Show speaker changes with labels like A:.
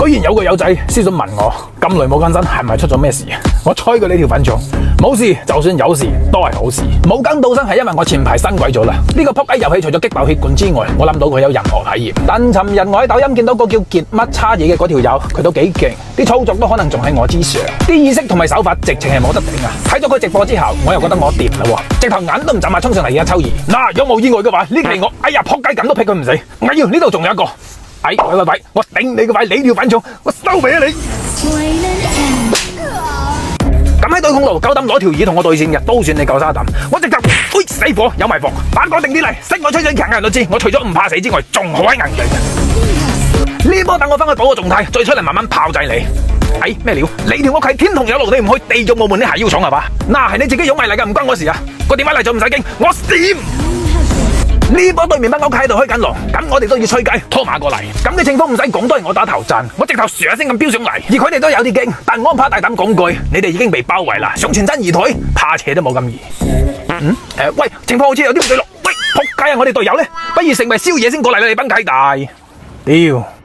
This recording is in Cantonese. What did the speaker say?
A: 居然有個友仔私信問我，咁耐冇更新係咪出咗咩事？我吹佢呢條粉腸，冇事，就算有事都係好事。冇更到新係因為我前排新鬼咗啦。呢個撲街遊戲除咗激爆血管之外，我諗到佢有任何體驗。但尋日我喺抖音見到個叫傑乜叉嘢嘅嗰條友，佢都幾勁，啲操作都可能仲喺我之上，啲意識同埋手法直情係冇得頂啊！睇咗佢直播之後，我又覺得我掂啦，直頭眼都唔眨下衝上嚟啊！秋兒，嗱，有冇意外嘅話，呢期我哎呀撲街咁都劈佢唔死。哎呀，呢度仲有一個。喂，我頂你個肺，你條粉腸，我收皮啊你！咁喺對控路夠膽攞條耳同我對線嘅，都算你夠沙膽。我直頭，死火有埋伏，反過定啲嚟，識我吹水強人都知，我除咗唔怕死之外，仲好鬼硬頸嘅。呢波等我翻去補個狀態，再出嚟慢慢炮製你。哎，咩料？你條屋企天堂有路，你唔去地獄無門，你係腰闖係嘛？嗱，係你自己擁埋嚟嘅，唔關我事啊！個電話嚟就唔使驚，我閃。呢波對面班屋企喺度開緊狼，咁我哋都要吹雞拖馬過嚟，咁嘅情況唔使講都係我打頭陣，我直頭唰一聲咁飆上嚟，而佢哋都有啲驚，但我怕大膽講句，你哋已經被包圍啦，想全身而退，怕扯都冇咁易。喂，情況好似有啲唔對路，喂，仆街啊！我哋隊友呢，不如成為宵夜先過嚟啦，你班契大，屌！